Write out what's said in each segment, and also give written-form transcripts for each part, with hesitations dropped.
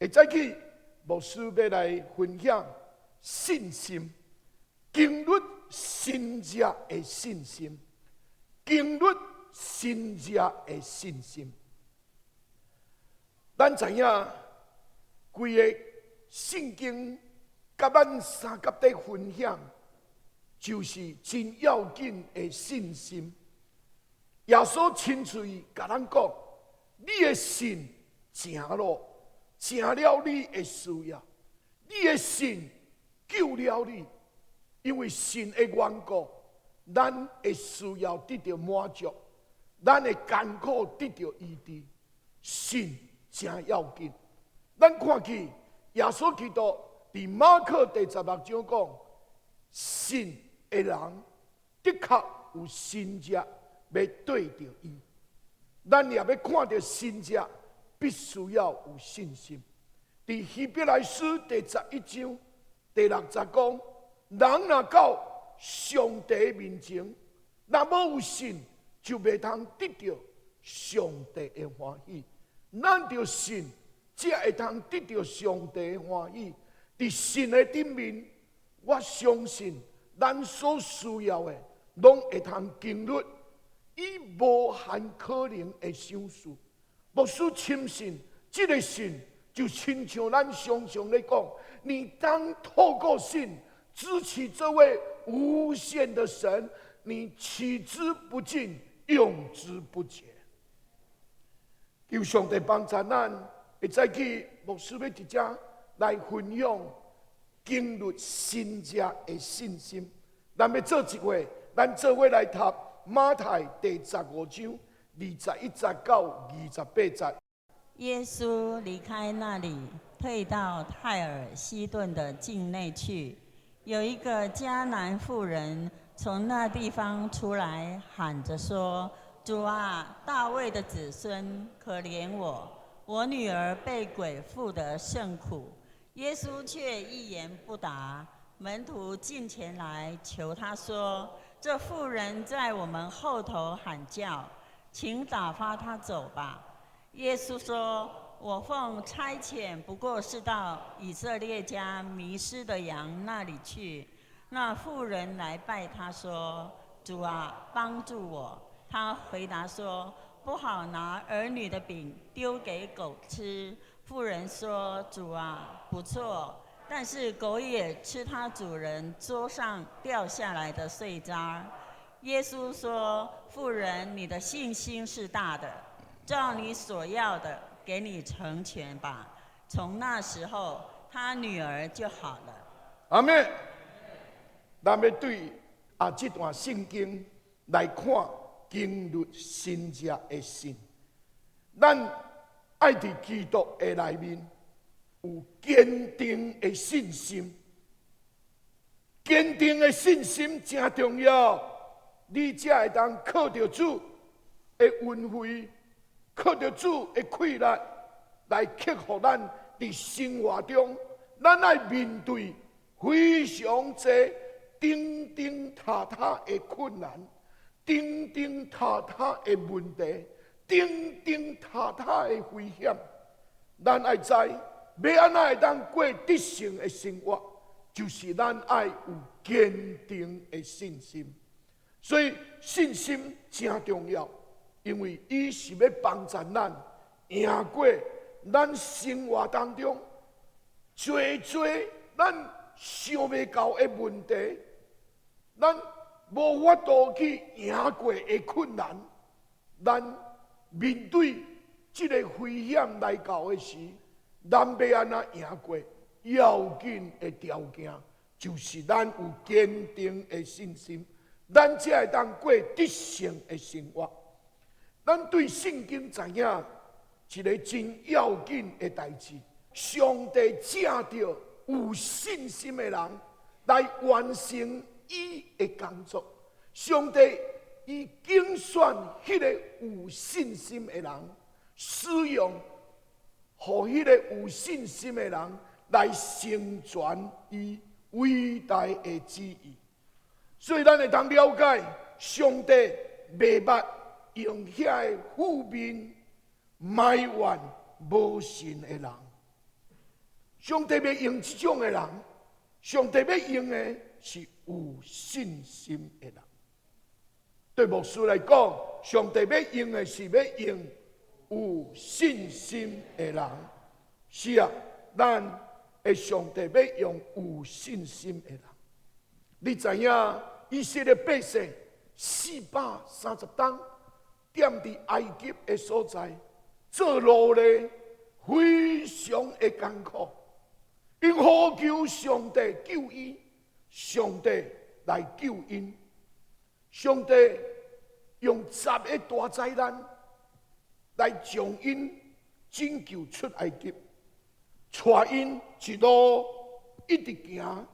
会再去牧师要来分享信心，经历新者的信心，经历新者的信心。咱知影，规个圣经甲咱三甲的分享，就是真要紧的信心。耶稣亲嘴甲咱讲：你的信成了，成了你的需要，你的信救了你。因为信的缘故，咱的需要得到满足，咱的艰苦得到医治。信真要紧。咱看去耶稣基督伫马可第16章讲：信的人的确有信者要对着伊。咱也要看到信者，必须要有信心。伫希伯来书第11章第60讲：人若到上帝面前，若无有信，就袂通得到上帝的欢喜。咱着信，才会通得到上帝的欢喜。伫信的顶面，我相信咱所需要的，拢会通经历以无限可能的想事。牧师深信，这个信就亲像咱常常咧讲，你当透过信支持这位无限的神，你取之不尽，用之不竭。求上帝帮助咱，会再去牧师要直接来分享经历新者的信心。咱要做一回，咱做伙来读马太第15章21节到28节。耶稣离开那里，退到泰尔西顿的境内去。有一个迦南妇人从那地方出来，喊着说：“主啊，大卫的子孙，可怜我！我女儿被鬼附得甚苦。”耶稣却一言不答。门徒近前来求他说：“这妇人在我们后头喊叫，请打发她走吧。”耶稣说：“我奉差遣，不过是到以色列家迷失的羊那里去。”那妇人来拜他说：“主啊，帮助我。”他回答说：“不好拿儿女的饼丢给狗吃。”妇人说：“主啊，不错，但是狗也吃它主人桌上掉下来的碎渣。”耶稣说：“妇人，你的信心是大的，照你所要的，给你成全吧。”从那时候，他女儿就好了。阿们。咱要对这段圣经来看经历新者的信，咱爱伫基督的内面有坚定的信心。坚定的信心真重要，你才会当靠着主的恩惠，靠着主的气力来克服咱伫生活中咱爱面对非常多钉钉塔塔的困难，钉钉塔塔的问题，钉钉塔塔的危险。咱爱知要安怎会当过得胜的生活，就是咱爱有坚定的信心。所以信心真重要，因为伊是要帮助咱赢过咱生活当中多咱想袂到的问题，咱无法度去赢过的困难。咱面对这个危险来到的时，咱要安怎赢过？要紧的条件就是咱有坚定的信心，咱才会当过得胜的生活。咱对圣经知影一个真要紧的代志，上帝借着有信心的人来完成伊的工作。上帝伊拣选迄个有信心的人，使用，互迄个有信心的人来成全伊伟大的旨意。所以咱会当了解，上帝袂捌用遐个负面埋怨无信的人。上帝要用这种的人，上帝要用的是有信心的人。对牧师来讲，上帝要用的是要用有信心的人。是啊，咱的上帝要用有信心的人。你知影以色列百姓430天踮伫埃及的所在，做奴隶非常的艰苦，因呼求上帝救伊，上帝来救因。上帝用10个大灾难来将因拯救出埃及，带因一路一直行，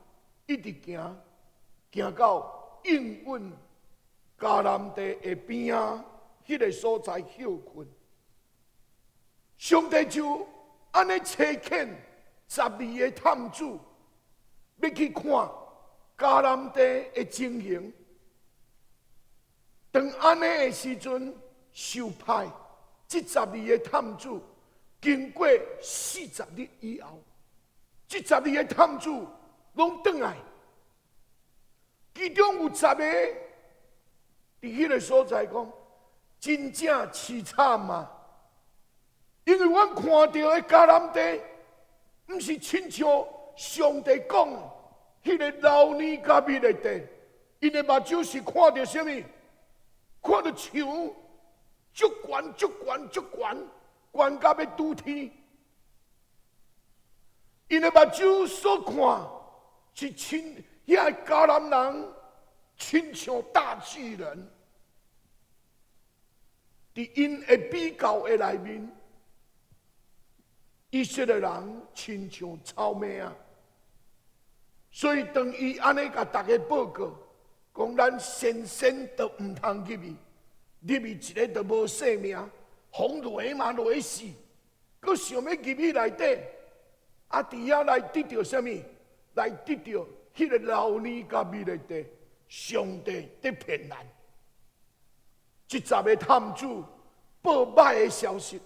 一直行，行到应允迦南地的边啊，迄个所在休困。上帝就安尼差遣12个探子，要去看迦南地的情形。当安尼的时阵，受派这12个探子经过40日以后，这12个探子拢转来，其中有10个伫迄个所在讲，真正凄惨啊！因为阮看到的迦南地，毋是亲像上帝讲的迄个老年甲美的地，因的目睭是看到什么？看到墙足悬、足悬、足悬，悬到要拄天。因的目睭所看是亲遐迦南人，亲像大巨人。伫因的比较的内面，以色列人亲像草莓啊。所以当伊安尼甲大家报告，讲咱先都唔通入去，入去一个都无性命，风落嘛落死，佮想要入去内底，啊，伫遐来得到什么？来得到迄个老年甲美丽地，上帝在骗咱。这10个探子报歹的消息，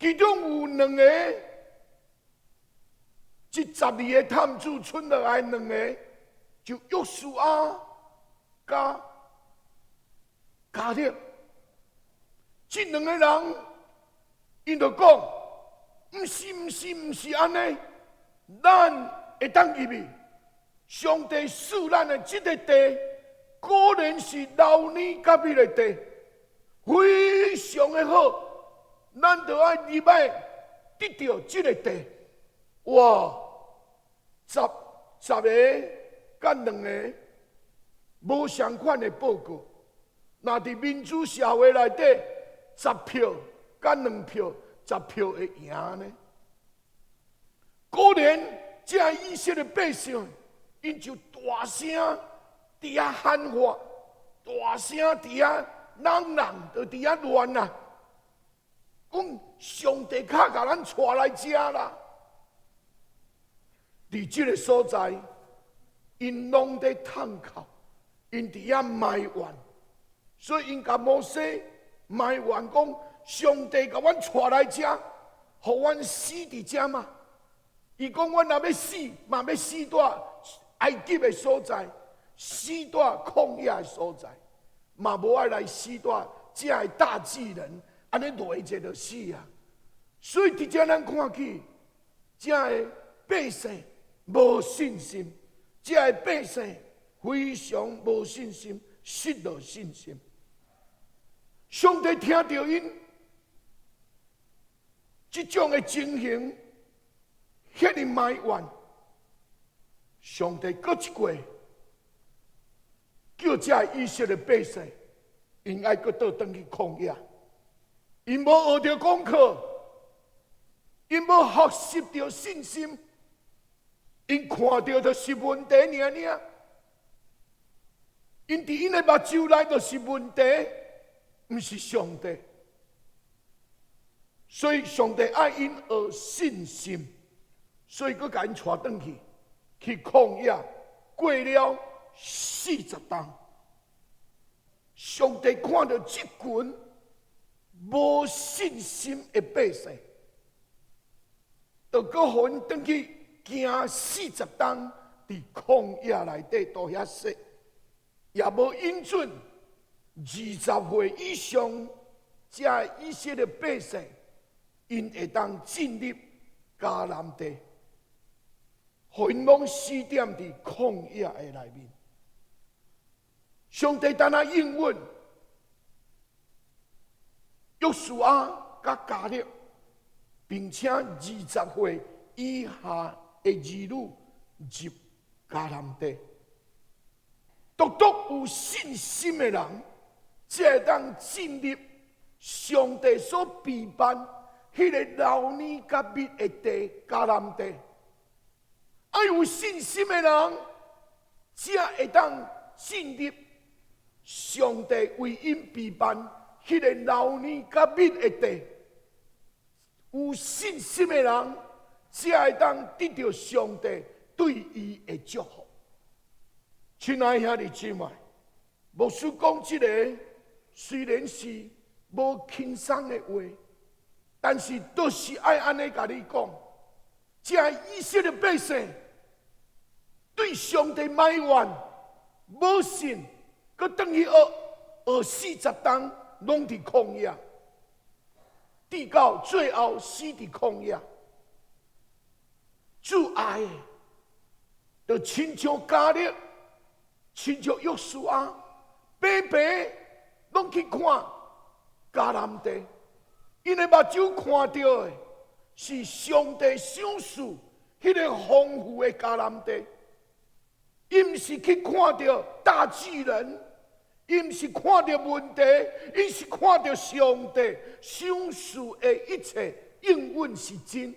其中有2个，这12个探子剩落来2个，就约书亚加迦勒，这2个人，因就讲，毋是安尼，咱会当入去，上帝赐咱的这个地。果然是老年甲美的地，非常的好，咱就要入来得到这个地。哇，10个甲2个无相款的报告，那伫民主社会内底，10票甲2票，10票会赢呢？果然，这以色列百姓，因就大声。伫遐喊话，大声伫遐人就伫遐乱啊！讲上帝较甲咱带来遮啦。伫这个所在，因拢在叹哭，因伫遐埋怨，所以因甲摩西埋怨讲：上帝甲阮带来遮，互阮死伫遮嘛？伊讲：阮若要死，嘛要死在埃及的所在。死在旷野的所在，嘛无爱来死在这个大巨人，安尼落一者就死啊！所以伫遮咱看起，这个百姓无信心，这个百姓非常无信心，失了信心。上帝听到因这种的情形，遐尼埋怨，上帝搁一过。叫这以色列百姓，因爱搁倒转去旷野，因无学着功课，因无学习着信心，因看到就是问题尔。因伫因的目睭内就是问题，毋是上帝。所以上帝爱因学信心，所以佮甲因带转去旷野，过了。40天，上帝看到这群无信心的百姓，就搁互因转去行40冬伫旷野内底都遐说，也无允准20岁以上这以色列百姓，因会当进入迦南地，互因拢死踮伫旷野的内面。上帝单啊应允约书亚甲迦勒，并且20岁以下的儿女入迦南地。独独有信心的人，才会当进入上帝所备办迄个流年甲蜜的地迦南地。爱有信心的人，才会当进入上帝为因备办迄个流年甲蜜的地。有信心的人，才会当得到上帝对伊的祝福。亲爱兄弟姊妹，牧师讲这个虽然是无轻松的话，但是都是爱安尼甲你讲。这以色列百姓对上帝埋怨、无信，佮等于40冬拢伫旷野，直到最后死伫旷野。主爱的，就亲像迦勒，亲像约书亚，白白拢去看迦南地，因的目睭看到的是上帝赏赐迄个丰富的迦南地，伊毋是去看到大巨人，伊毋是看到问题，伊是看到上帝赏赐的一切应允是真。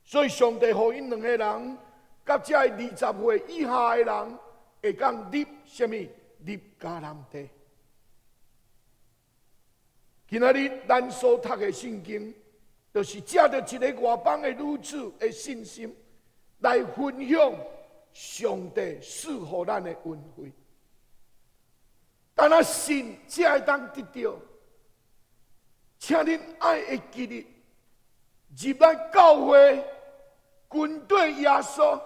所以上帝互因两个人，甲这20岁以下的人，会讲入什么？入迦南地。今仔日咱所读的圣经，就是借着一个外邦的女子的信心，来分享上帝赐予咱的恩惠。但那信才会当得到，请恁爱会记得，入咱教会。军队耶稣，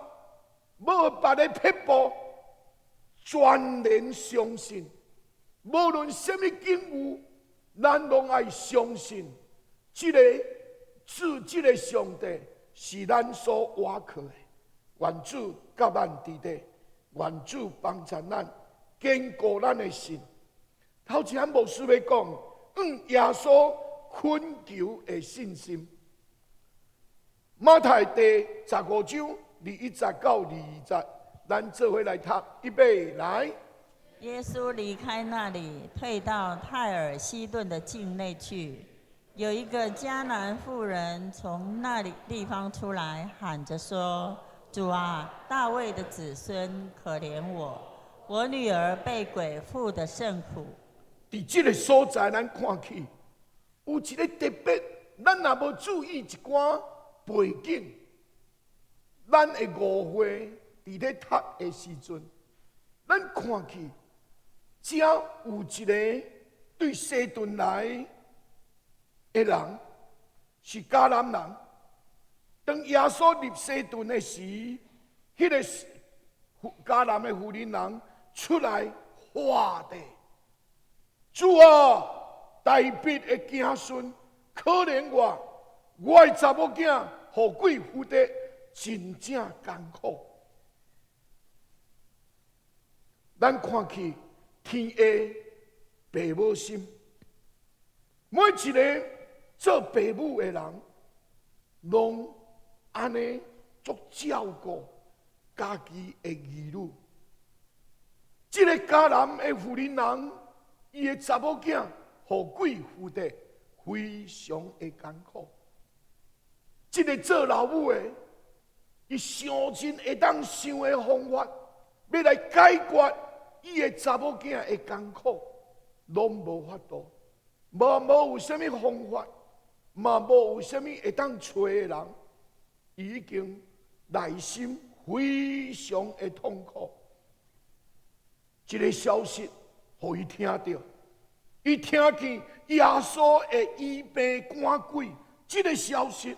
无别的撇步，全然相信。无论什么境遇，咱拢爱相信，这个上帝是咱所倚靠的。愿主甲咱伫地，愿主帮助咱，坚固咱的心。头前牧师要讲，耶稣恳求的信心。马太第15章21到20，咱做伙来读，预备来。耶稣离开那里，退到泰尔西顿的境内去。有一个迦南妇人从那里地方出来，喊着说：“主啊，大卫的子孙，可怜我，我女儿被鬼附得甚苦。”伫这个所在，咱看起有一个特别，咱若无注意一寡背景，咱的误会伫咧读的时阵，咱看起，只有一个对西顿来的人是迦南人。当耶稣入西顿的时，迄个迦南的妇人人出来话的：“主啊，大卫的子孙，可怜我！我的查某囝互鬼附得，真正艰苦。”咱看起天下父母心，每一个做父母的人，拢安尼足照顾家己的儿女。这个迦南的妇人人，伊的查某囝互鬼附得，非常的艰苦。这个做老母的，伊想尽会当想的方法，要来解决伊的查某囝的艰苦，拢无法度，无有啥物方法，嘛无有啥物会当找的人，已经内心非常的痛苦。这个消息，互伊听到，伊听见耶稣会医病赶鬼，这个消息。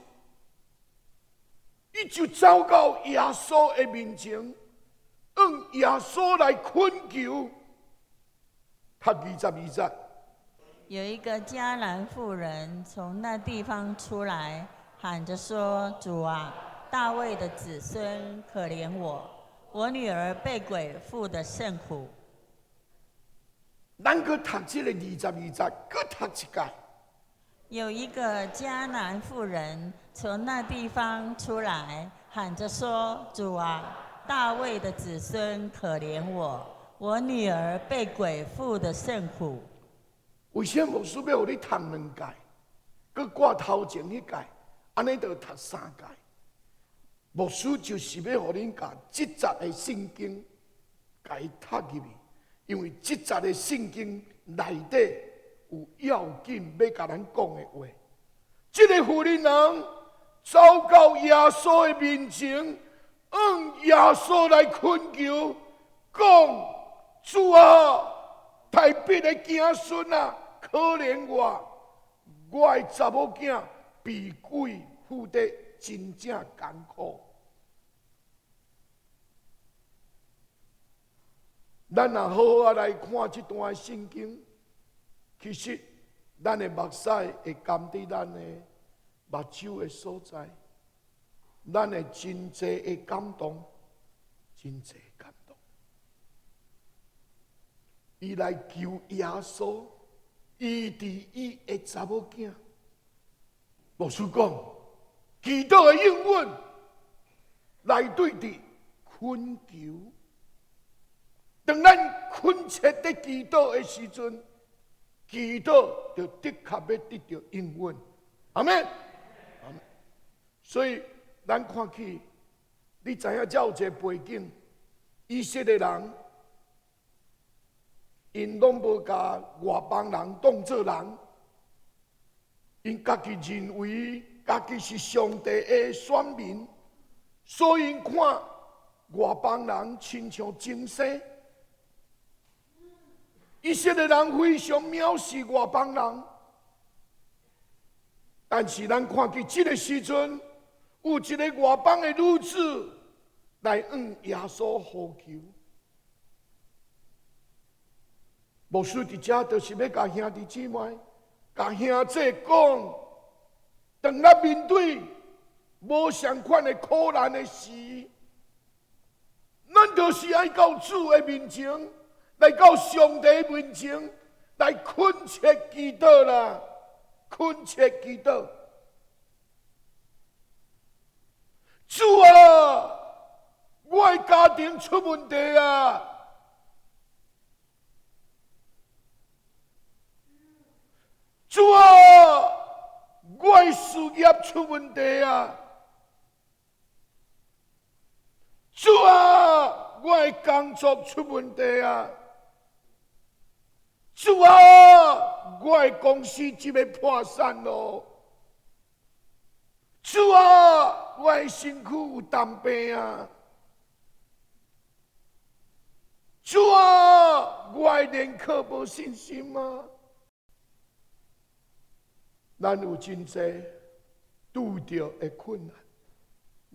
伊就走到耶稣的面前，用耶稣来恳求。读22节。有一个迦南妇人从那地方出来，喊着说：“主啊，大卫的子孙，可怜我，我女儿被鬼附得甚苦。”咱去读这个22节，搁读一届。有一个迦南妇人从那地方出来，喊着说：“主啊，大卫的子孙，可怜我，我女儿被鬼附得甚苦。”为什么牧师要互你读2届，搁挂头前迄届，安尼就读3届？牧师就是要互恁甲这节的圣经，甲伊读入去，因为这节的圣经内底有要紧要甲咱讲的话。这个妇人人走到耶稣的面前，用耶稣来恳求，讲：“主啊，大必的子孙啊！”可怜我的查某囝被鬼附得真正艰苦。咱若好好来看这段圣经，其实咱的目屎会甘伫咱的目睭的所在，咱的真济的感动，真济感动。伊来求耶稣。医治伊的查某囝，牧师讲，祈祷的应允内对的恳求。当咱恳切的祈祷的时阵，祈祷就的确要得到应允。阿们，阿们。所以咱看起，你知影才有一个背景，以色列人。因拢无甲外邦人当作人，因家己认为家己是上帝的选民，所以因看外邦人亲像精神。以色列人非常藐视外邦人，但是咱看见这个时阵，有一个外邦的女子来向耶稣呼求。牧师伫遮就是要甲兄弟姊妹、甲兄弟讲，当咱面对无相款的苦难的时，咱就是爱到主的面前，来到上帝面前，来恳切祈祷啦，恳切祈祷。主啊，我的家庭出问题啊！主啊，我的事业出问题啊！主啊，我的工作出问题啊！主啊，我的公司即要破产咯！主啊，我的身躯有重病啊！主啊，我的联考无信心啊！咱有真济拄着的困难，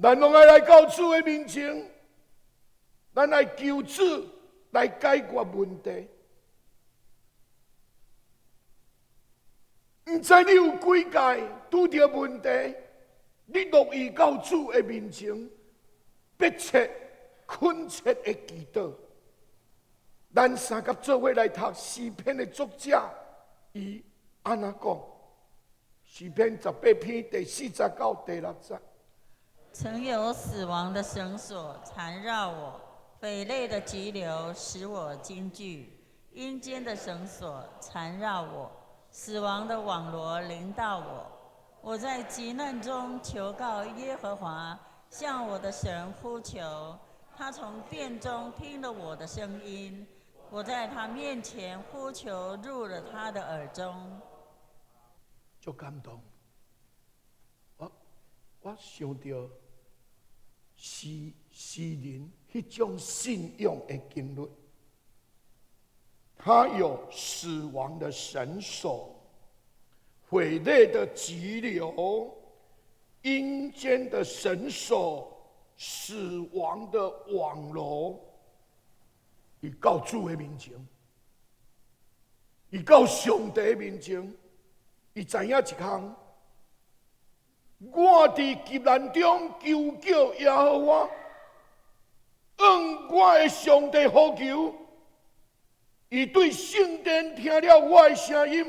咱拢爱来到主的面前，咱来求主来解决问题。唔知你有几届拄着问题，你乐意到主的面前，迫切恳切的祈祷。咱三甲做伙来读诗篇的作者，伊安那讲。诗篇18篇第49、第6节。曾有死亡的绳索缠绕我，匪类的急流使我惊惧。阴间的绳索缠绕我，死亡的网罗临到我。我在急难中求告耶和华，向我的神呼求。他从殿中听了我的声音，我在他面前呼求，入了他的耳中。足感动，我想到诗人迄种信仰的经历，他有死亡的绳索、毁裂的急流，阴间的绳索、死亡的网罗，伊到主的面前，伊到上帝的面前，伊知影一项：我伫急难中求救耶和华，我的上帝呼求，伊对圣殿听了我的声音，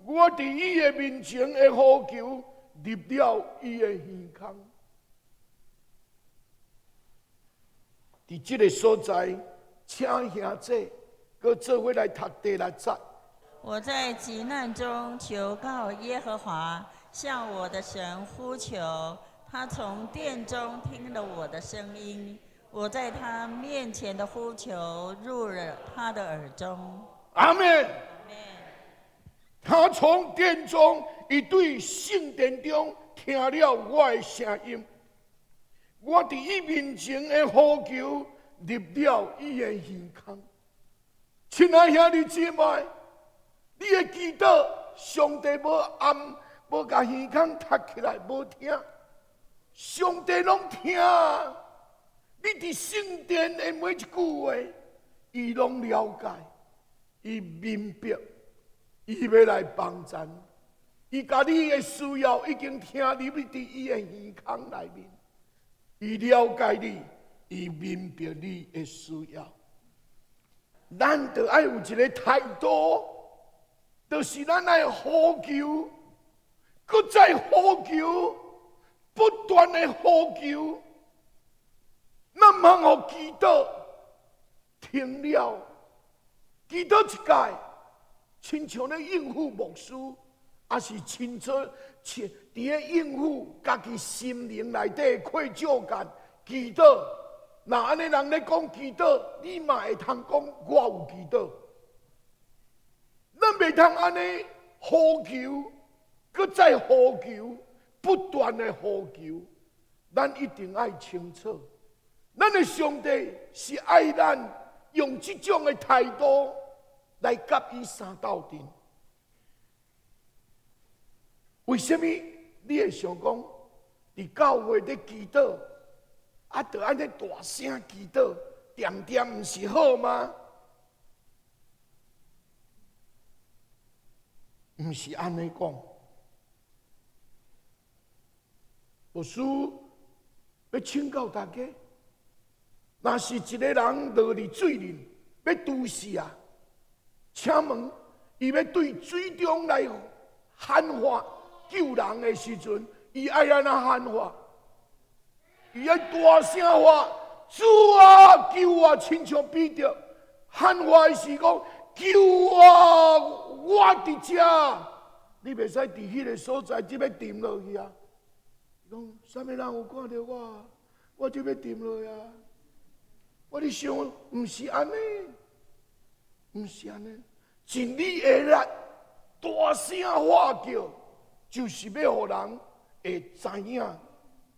我伫伊的面前的呼求。入了伊的耳孔，伫这个所在，请兄弟搁做伙来读第6节。我在急难中求告耶和华，向我的神呼求，他从殿中听了我的声音，我在他面前的呼求入了他的耳中。阿门。他从殿中，伊对圣殿中听了我的声音，我伫伊面前的呼求入了伊的耳孔。亲爱兄弟姊妹，你的祈祷，上帝无甲耳孔读起来无听，上帝拢听。你伫圣殿的每一句话，伊拢了解，伊明白。伊要来帮咱，伊甲你的需要已经听入去伫伊的耳孔内面，伊了解你，伊明白你的需要。咱就要有一个态度，就是咱来呼求，搁再呼求，不断的呼求。咱茫互祈祷停了，祈祷一届。亲像咧应付牧师，也是亲像伫咧应付家己心灵内底愧疚感。祈祷，那安尼人咧讲祈祷，你嘛会通讲我有祈祷。咱袂通安尼呼求，搁再呼求，不断的呼求。咱一定要清楚，咱的上帝是爱咱用这种的态度。来甲伊相斗阵，为什么你会想讲，伫教会咧祈祷，就安尼大声祈祷，点点毋是好吗？毋是安尼讲，牧师要请教大家，若是一个人落入水里，要拄死啊！请问，伊要对水中来喊话救人的时阵，伊爱安怎喊话？伊爱大声话：“主啊，救我！”亲像彼得喊话的是讲：“救我！我伫遮。”你袂使伫迄个所在，就要沉落去啊！讲啥物人有看到我？我就要沉落去啊！我咧想，毋是安尼。毋是安尼，真理的力，大声喊叫，就是要互人会知影，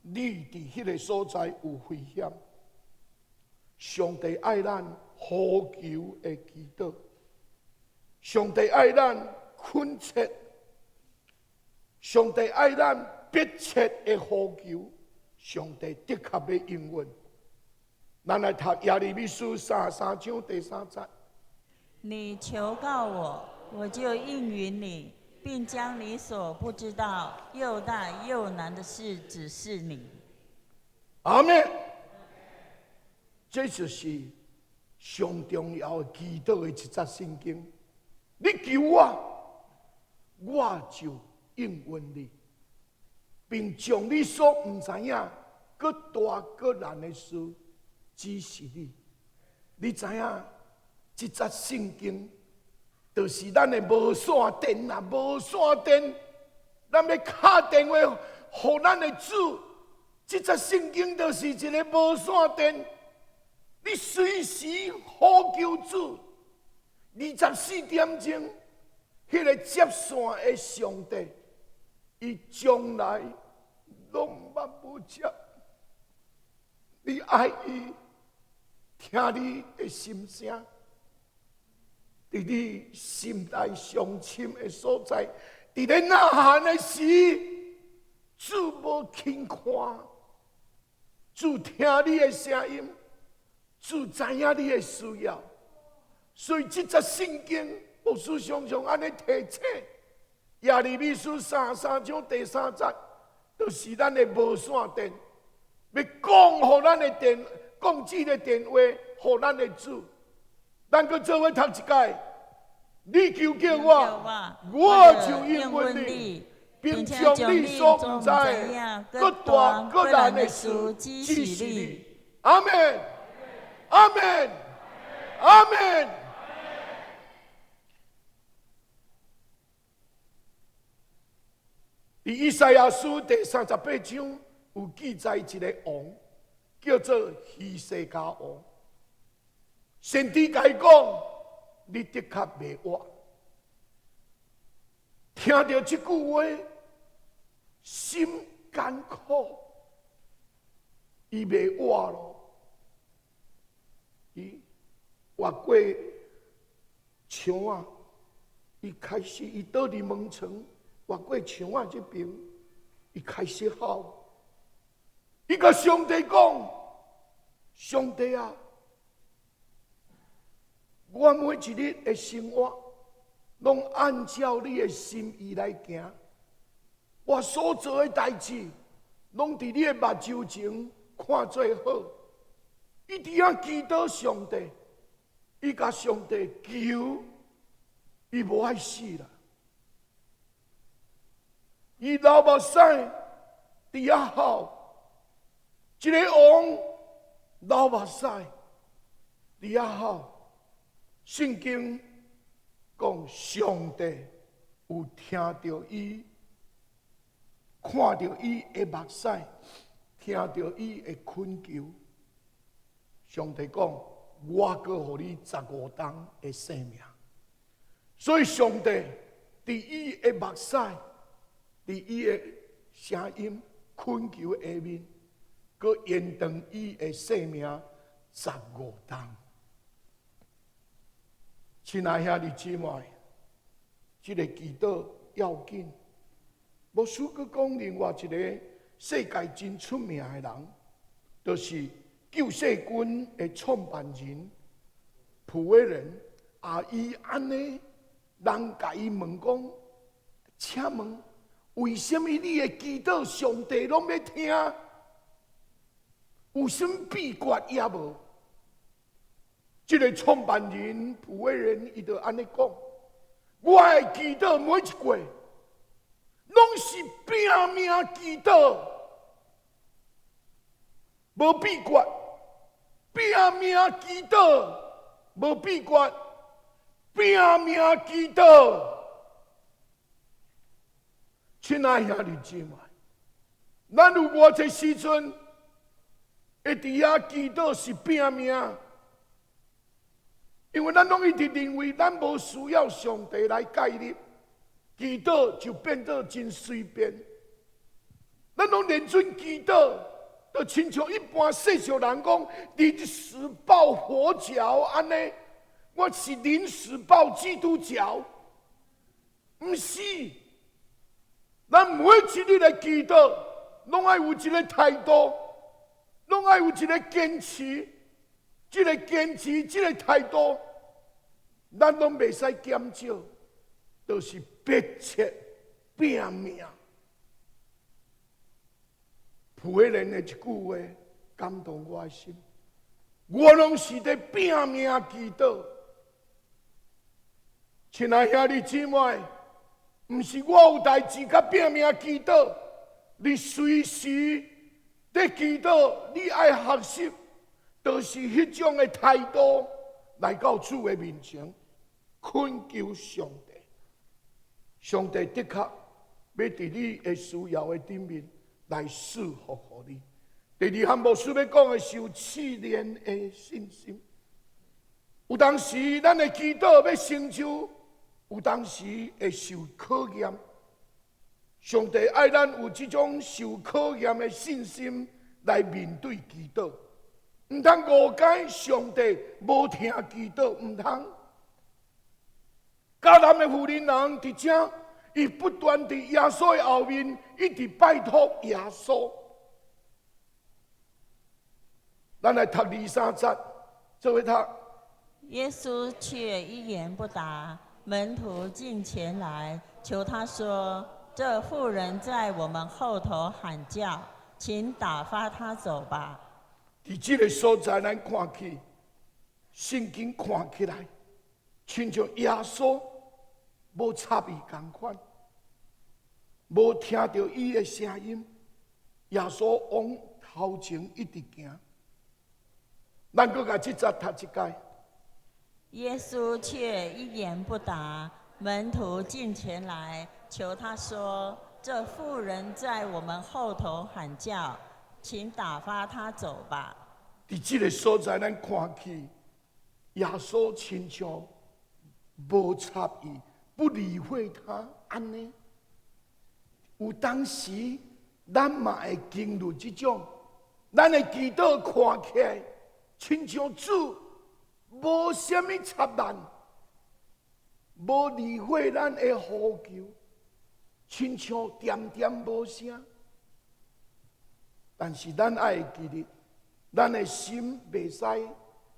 你伫迄个所在有危险。上帝爱咱呼求的祈祷，上帝爱咱恳切，上帝爱咱迫切的呼求，上帝的确要应允。咱来读耶利米书33章第3节。你求告我，我就应允你，并将你所不知道又大又难的事指示你。阿门。这就是上重要的祈祷的一节圣经。你求我，我就应允你，并将你所唔知影、搁大搁难的事指示你。你知影？这节圣经，就是咱的无线电啊，无线电，咱要敲电话给咱的主。这节圣经就是一个无线电，你随时呼求主。24点钟，迄个接线的上帝，伊从来拢捌无接。你爱伊，听你的心声。伫你心内上深的所在，伫你呐喊的时，主无轻看，主听你的声音，主知影你的需要。所以这节圣经，牧师常常安尼提醒。耶利米书33章第3节，就是咱的无线电，要讲互咱的电，讲这个电话，互咱的主。咱搁做伙读一届。你求叫我，我就应允你，并将你所不知、各大各难的事指示你。阿门，阿门，阿门。伫以赛亚书第38章有记载一个王，叫做希西家王。先知甲伊讲：“你的确袂活。”听到这句话，心艰苦，伊袂活咯。伊越过墙啊，伊开始伊倒伫门床，越过墙啊这边，伊开始哭。伊甲上帝讲：“上帝啊！”我每一日的生活，拢按照你的心意来行。我所做的代志，拢伫你的目睭前看做好。伊伫遐祈祷上帝，伊甲上帝求，伊无爱死啦。伊流目屎伫遐哭，一个王流目屎伫遐哭。圣经讲，上帝有听到伊，看到伊的目屎，听到伊的恳求。上帝讲：“我搁予你15天的生命。”所以上帝伫伊的目屎，伫伊的声音恳求下面，搁延长伊的生命15天。亲爱兄弟姊妹，这个祈祷要紧。牧师佮讲另外一个世界真出名的人，就是救世军的创办人普威人。伊安尼，人甲伊问讲：“请问，为什么你的祈祷上帝拢要听？有什么秘诀也无？”这个创办人普威人，伊就安尼讲：“我的祈祷每一句，拢是拼命祈祷，无秘诀；拼命祈祷，无秘诀；拼命祈祷。”亲爱兄弟姊妹，咱有偌济时阵会伫遐祈祷是拼命？因为咱拢一直认为咱无需要上帝来介入，祈祷就变得真随便。咱拢连准祈祷，就亲像一般世俗人讲临时抱佛脚安尼，我是临时抱基督教，不是。咱每一日的祈祷，拢爱有一个态度，拢爱有一个坚持。这个坚持，这个态度，咱拢袂使减少，就是迫切拼命。普威人的一句话感动我的心，我拢是在拼命祈祷。亲爱兄弟姊妹，不是我有代志甲拼命祈祷，你随时在祈祷，你爱学习。就是迄种的态度来到主的面前，恳求上帝。上帝的确要伫你的需要的顶面来赐福予你。第二项牧师要讲的是有试炼的信心。有当时咱的祈祷要成就，有当时会受考验。上帝爱咱有这种受考验的信心来面对祈祷。唔通误解上帝无听祈祷，唔通。迦南的妇人人伫遮，伊不断伫耶稣的后面，一直拜托耶稣。咱来读23节，这位读。耶稣却一言不答，门徒进前来求他说：“这妇人在我们后头喊叫，请打发他走吧。”伫这个所在，咱看起圣经看起来，亲像耶稣无插伊同款，无听到伊的声音，耶稣往头前一直行。咱搁甲这节读一解。耶稣却一言不答，门徒进前来求他说：“这妇人在我们后头喊叫，请打发他走吧。”伫这个所在，咱看起耶稣亲像无插伊，不理会他安尼。有当时，咱嘛会经历这种，咱的祈祷看起来亲像主无虾米插咱，无理会咱的呼求，亲像点点无声。但是咱爱记得，咱的心袂使伫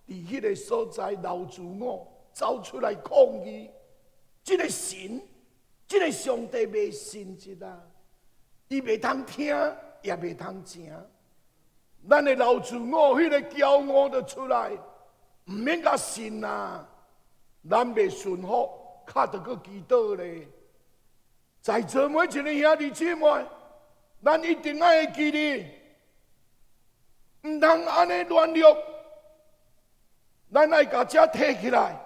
迄个所在留自我，走出来抗议。这个神，这个上帝袂信实啊！伊袂通听，也袂通听。咱的留自我，迄个骄傲就出来，唔免甲信啊！咱袂顺服，卡得个祈祷咧。在座每一个兄弟姊妹，咱一定爱记得。唔通安尼乱录，咱爱甲这提起来，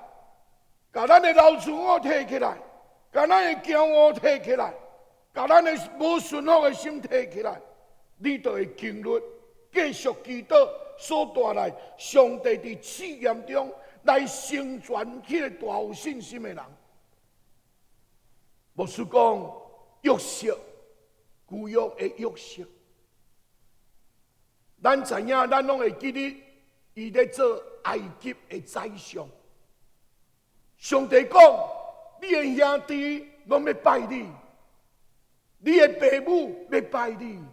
甲咱的老自我提起来，甲咱的骄傲提起来，甲咱的无顺服的心提起来，你就会经历继续祈祷所带来上帝伫试验中来成全迄个大有信心的人。牧师讲约瑟，旧约的约瑟。咱知影，咱拢会记得，伊咧做埃及的宰相。上帝讲：“你的兄弟拢要拜你，你的父母要拜你。”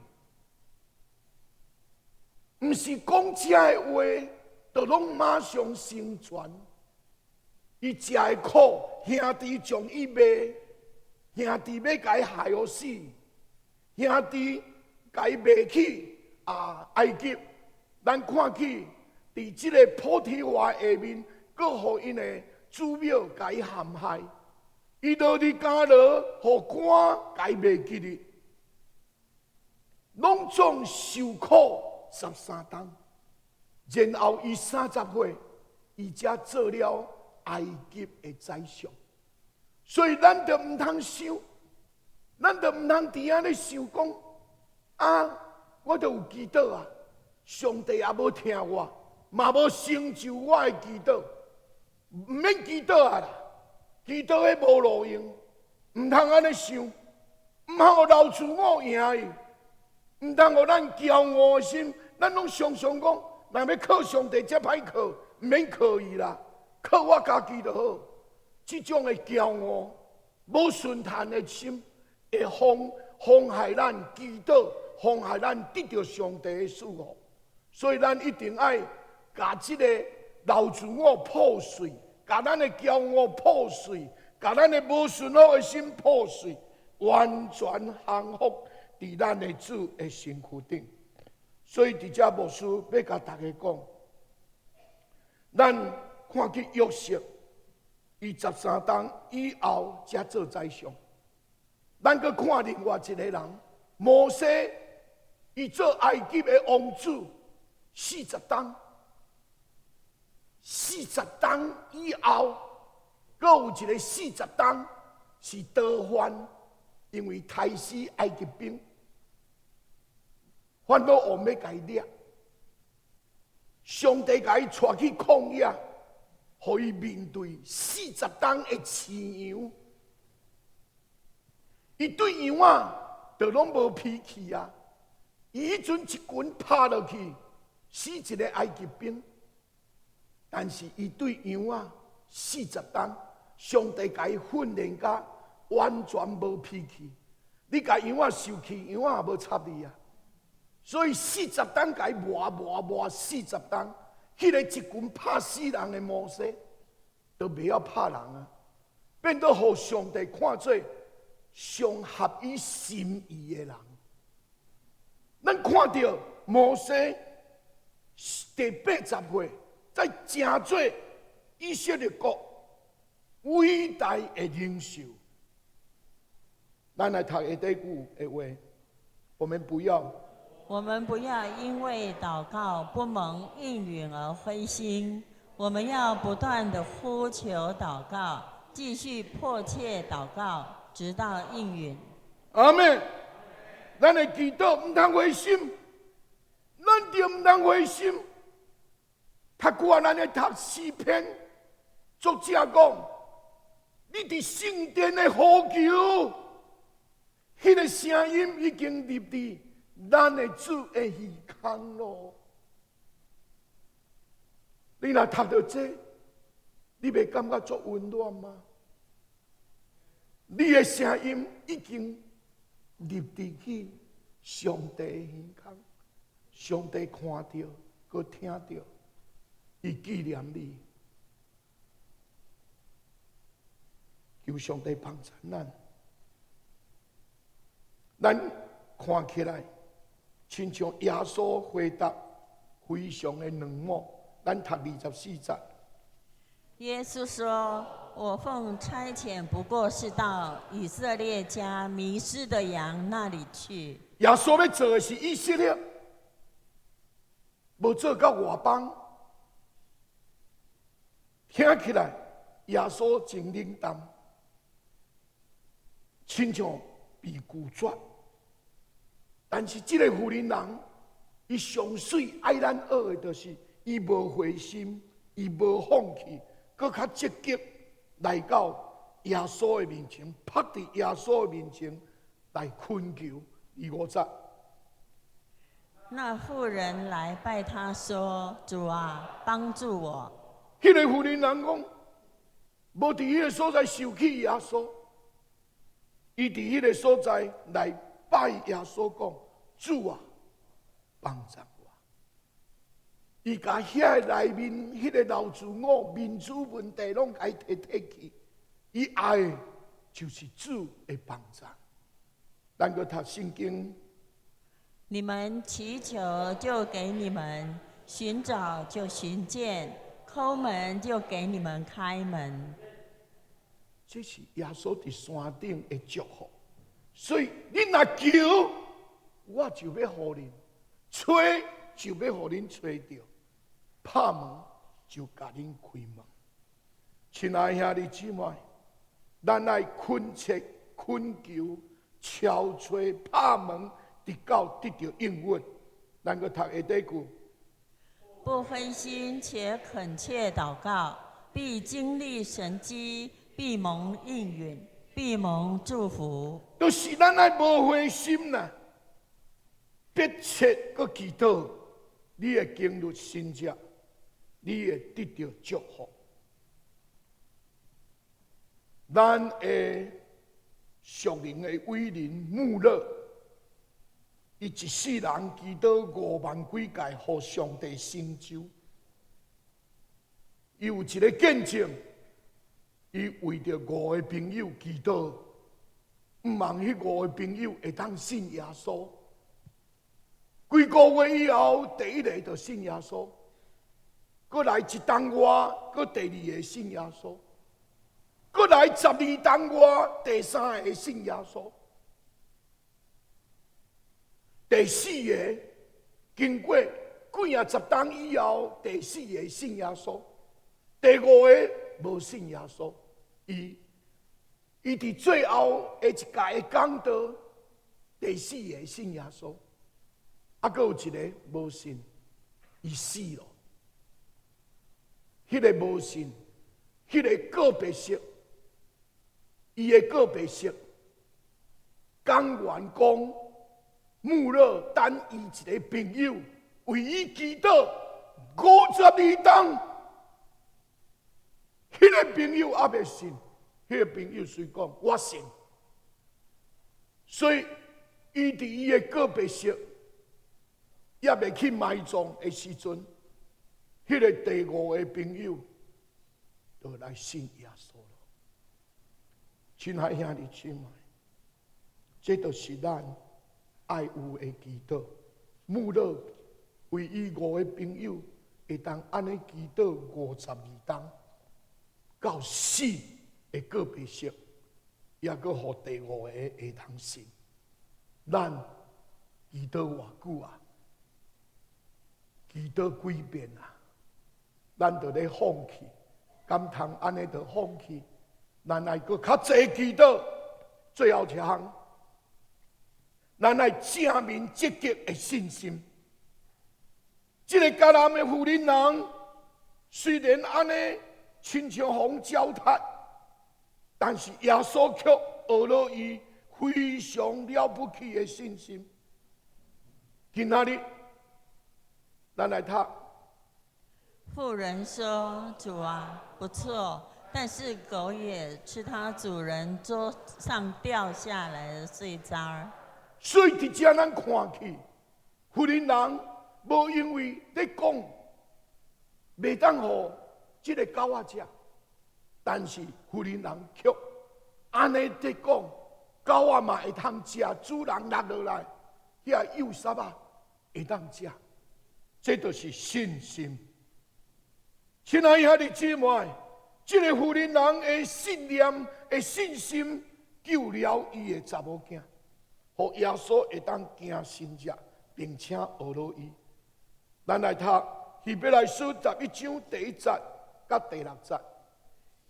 毋是讲这的话，就拢马上成全。伊食的苦，兄弟将伊卖，兄弟要甲伊害予死，兄弟甲伊卖去。埃及，咱看起，伫即个普提华下面，阁互因的祖庙甲伊陷害，伊落伫监牢，互官甲伊卖去哩，拢总受苦13冬，然后伊30岁，伊才做了埃及的宰相。所以咱就毋通想，咱就毋通伫安尼想讲啊。我就有祈祷啊，上帝也无听我，嘛无成就我的祈祷，唔免祈祷啊啦，祈祷迄无路用，唔通安尼想，唔通互留自我赢伊，唔通互咱骄傲的心，咱拢常常讲，若要靠上帝才歹靠，唔免靠伊啦，靠我家己就好。这种的骄傲、无顺坦的心，会妨害咱祈祷。妨害咱得到上帝的祝福，所以咱一定爱把这个留自我破碎，把咱的骄傲破碎，把咱的无顺服的心破碎，完全降服伫咱的主的身躯顶。所以伫这牧师要甲大家讲，咱看去约瑟，伊13冬以后才做宰相。咱搁看另外一个人，摩西。伊做埃及的王子，40冬，40冬以后，阁有一个40冬是逃犯，因为杀死埃及兵，反倒王要甲伊掠，上帝甲伊带去旷野，互伊面对40冬的饲羊，伊对羊啊，就拢无脾气啊。伊迄阵一拳拍落去，死一个埃及兵。但是伊对羊啊40冬，上帝甲伊训练甲完全无脾气，你甲羊仔受气，羊仔也无插你啊。所以40担甲伊磨40担，迄个一群拍死人的摩西，都袂晓拍人啊，变做互上帝看做上合伊心意的人。咱看到摩西第80岁，在成做以色列国伟大的领袖。咱来读下底句的话，我们不要因为祷告不蒙应允而灰心，我们要不断的呼求祷告，继续迫切祷告，直到应允。阿们，咱的祈祷唔通灰心，咱就唔通灰心。读过咱的读诗篇，作者讲，你伫圣殿的呼求。迄个声音已经入伫咱的主的耳孔咯。你若读到这，你袂感觉足温暖吗？你的声音已经入伫去上帝的耳孔，上帝看到，佮听到，伊纪念你，求上帝帮助咱。咱看起来，亲像耶稣回答非常的冷漠。咱读24节。耶稣说：“我奉差遣，不过是到以色列家迷失的羊那里去。”耶稣要做的是以色列，无做到外邦。听起来，耶稣真冷淡，亲像被拒绝。但是这个妇人人，伊上水爱咱学的，就是伊无灰心，伊无放弃，搁较积极来到耶稣的面前，趴伫耶稣的面前来恳求。25节，那妇人来拜他说：“主啊，帮助我。”迄个妇人人讲，无伫迄个所在受气耶稣，伊伫迄个所在来拜耶稣讲：“主啊，帮助我。”伊甲遐内面迄个老自我民主问题拢甲伊摕去，伊爱的就是主的帮助。咱个读圣经，你们祈求就给你们，寻找就寻见，叩门就给你们开门。这是耶稣伫山顶的祝福。所以你若求，我就要互恁吹，就要互恁吹到；拍门就甲恁开门。亲爱兄弟姊妹，咱爱恳切、恳求、敲吹、拍门，直到得到应允。咱个读下底句：不灰心且恳切祷告，必经历神迹，必蒙应允，必蒙祝福。就是咱爱无灰心啦，迫切佮祈祷，你会经历神迹，你会得到祝福。咱的属灵的伟人穆勒，伊一世人祈祷5万几届，互上帝成就。伊有一个见证，伊为着5个朋友祈祷，毋望迄5个朋友会当信耶稣。几个月以后，第一个就信耶稣，搁来1冬外，搁第2个信耶稣，搁来12冬外，第3个信耶稣，第4个经过几10冬以后，第4个信耶稣，第5个无信耶稣。伊伫最后的一届的讲道，第4个信耶稣。还有一个无信，伊死了。迄个无信，迄个个别式，伊的个别式，讲员讲穆勒等伊一个朋友为伊祈祷52冬，迄个朋友还袂信，迄个朋友虽讲我信，所以伊伫伊的告别式，也未去埋葬的时阵，迄个第五个朋友就来信耶稣了。亲爱兄弟姊妹，这就是咱爱有的祈祷。穆勒为伊五个朋友会当安尼祈祷52天，到死的告别式，也阁互第五个会通信。咱祈祷偌久啊？祈祷几遍啊？咱就咧放弃，敢通安尼就放弃？咱爱阁较济祈祷，最后一项，咱爱正面积极的信心。这个迦南的妇人人，虽然安尼亲像风搅塌，但是耶稣却学了伊非常了不起的信心。今仔日，咱来读。妇人说：“主啊，不错，但是狗也吃它主人桌上掉下来的碎渣儿。”所以伫遮咱看去，妇人人无因为咧讲袂当互即个狗仔食，但是妇人人却安尼伫讲，狗仔嘛会通食，主人落落来，遐幼杀啊会当食，这就是信心。亲爱兄弟姊妹，这个妇人人的信念、的信心，救了伊的查某囝，互耶稣会当行神迹，并且学了伊。咱来读希伯来书11章第1节到第6节。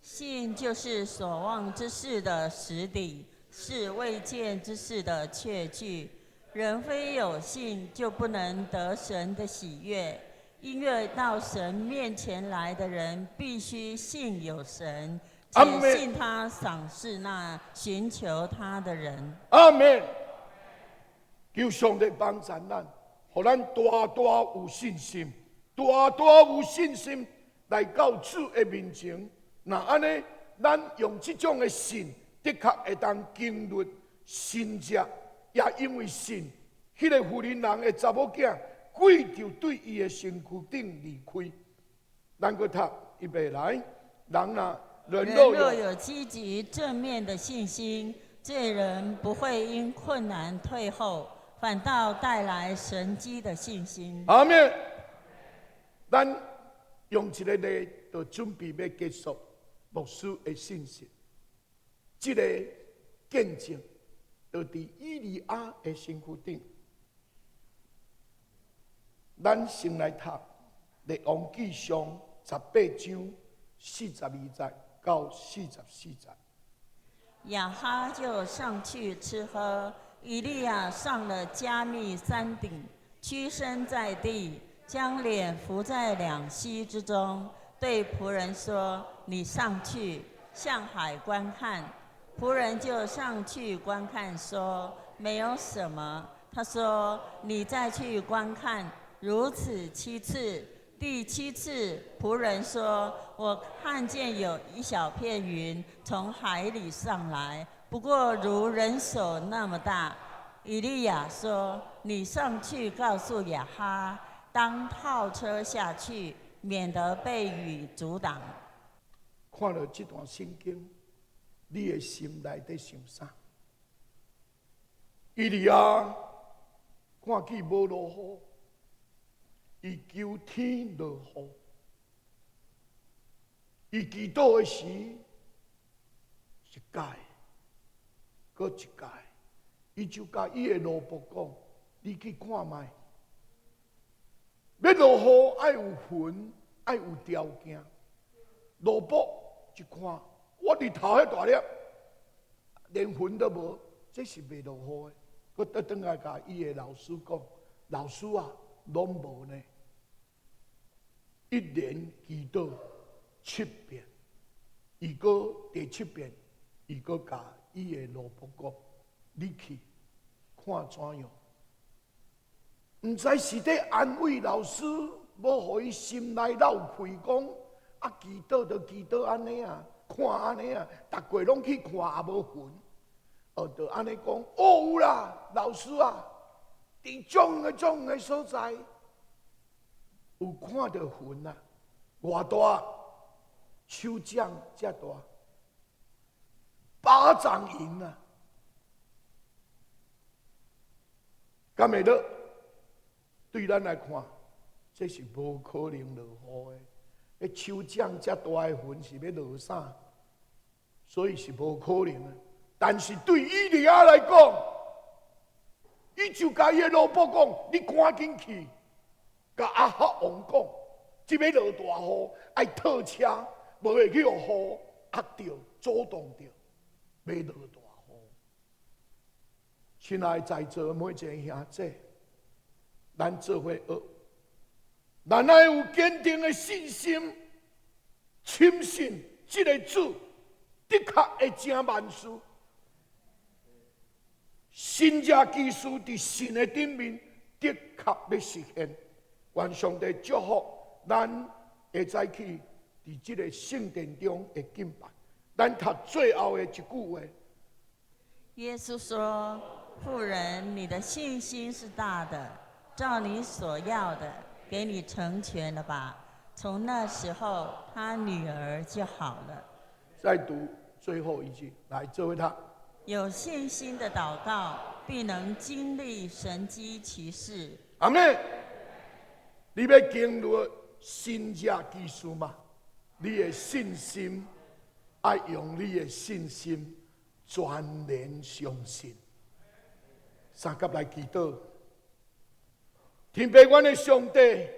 信就是所望之事的实底，是未见之事的确据。人非有信，就不能得神的喜悦。因为到神面前来的人，必须信有神，且信他赏识那寻求他的人。阿门。求上帝帮助咱，互咱大大有信心，大大有信心来到主的面前。那安尼，咱用这种的信，的确会当经历神迹，也因为信，迄个妇人人的查某囝。鬼就对伊的身躯顶离开。咱个读预备来，人若有积极正面的信心，这人不会因困难退后，反倒带来神迹的信心。阿门。咱用一个例，就准备要结束牧师的信息。这个见证，就伫以利亚的身躯顶。咱先来读《列王纪上》18章42节到44节。亚哈就上去吃喝，以利亚上了加密山顶，屈身在地，将脸伏在两膝之中，对仆人说：“你上去向海观看。”仆人就上去观看，说：“没有什么。”他说：“你再去观看。”如此7次，第7次，仆人说：“我看见有一小片云从海里上来，不过如人手那么大。”以利亚说：“你上去告诉亚哈，当套车下去，免得被雨阻挡。”看了这段圣经，你的心内在想啥？以利亚看见无落雨。伊求天落雨，伊祈祷的时，一届，搁一届，伊就甲伊的老婆讲：“你去看卖，要落雨爱有云，爱有条件。”老婆一看，我日头遐大粒，连云都无，这是袂落雨的。搁倒转来甲伊的老师讲：“老师啊，拢无呢。”一连祈祷7遍，伊个第7遍，伊个甲伊的老婆讲：“你去看怎样？”唔知是在安慰老师，要互伊心内漏气，讲啊祈祷就祈祷安尼啊，看安尼啊，逐过拢去看也无分。就安尼讲，有啦，老师啊，伫种个所在，有看到云啊，偌大，手掌遮大，巴掌银啊，敢会落？对咱来看，这是无可能落雨的。迄手掌遮大的云是要落啥？所以是无可能的。但是对以利亚来讲，伊就甲伊的老婆讲：“你赶紧去，甲阿哈王讲，即要落大雨，爱套车，无会去予雨压着、阻挡着，要落大雨。”亲爱在座每一个兄弟，咱做伙学，咱爱有坚定的信心，深信这个主的确会成万事。新家基础伫神的顶面，的确要实现。愿上帝祝福咱会再去伫这个圣殿中的敬拜。咱读最后的一句话：耶稣说：“妇人，你的信心是大的，照你所要的，给你成全了吧。”从那时候，他女儿就好了。再读最后一句，来，这位他。有信心的祷告，必能经历神迹奇事。阿妹，你要经历新家基础吗？你的信心，爱用你的信心全然相信。三甲来祈祷，天父，阮的上帝，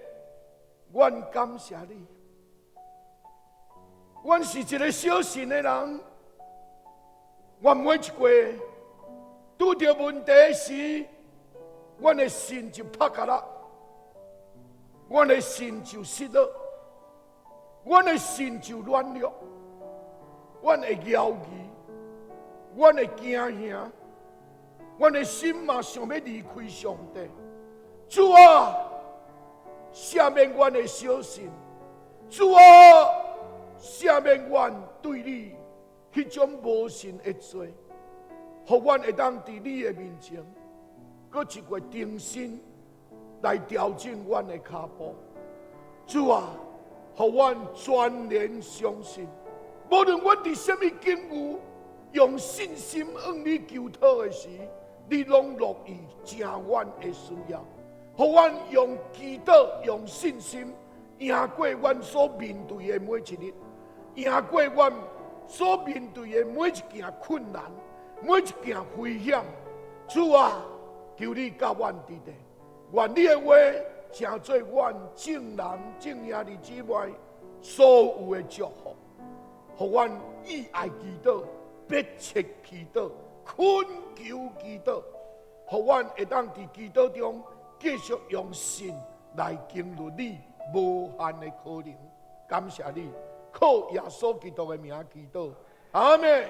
阮感谢你。阮是一个小信的人。阮每一回拄着问题时，阮的心就拍卡啦，阮的心就失落，阮的心就软弱，阮会犹豫，阮会惊吓，阮的心嘛想要离开上帝。主啊，赦免阮的小心，主啊，赦免阮对你迄种无信的罪，互阮会当伫你的面前，搁一回重新来调整阮的脚步。主啊，互阮全然相信，无论阮伫什么境遇，用信心向你求讨的时，你拢乐意成阮的需要。互阮用祈祷、用信心赢过阮所面对的每一日，赢过阮所面对的每一件困难、每一件危险。主啊，求你教阮伫地，愿你的话成做阮正人正兄弟姊妹所有的祝福，互阮意爱祈祷、迫切祈祷、恳求祈祷，互阮会当伫祈祷中继续用信来经历你无限的可能。感谢你，靠耶稣基督的名祈祷，阿门。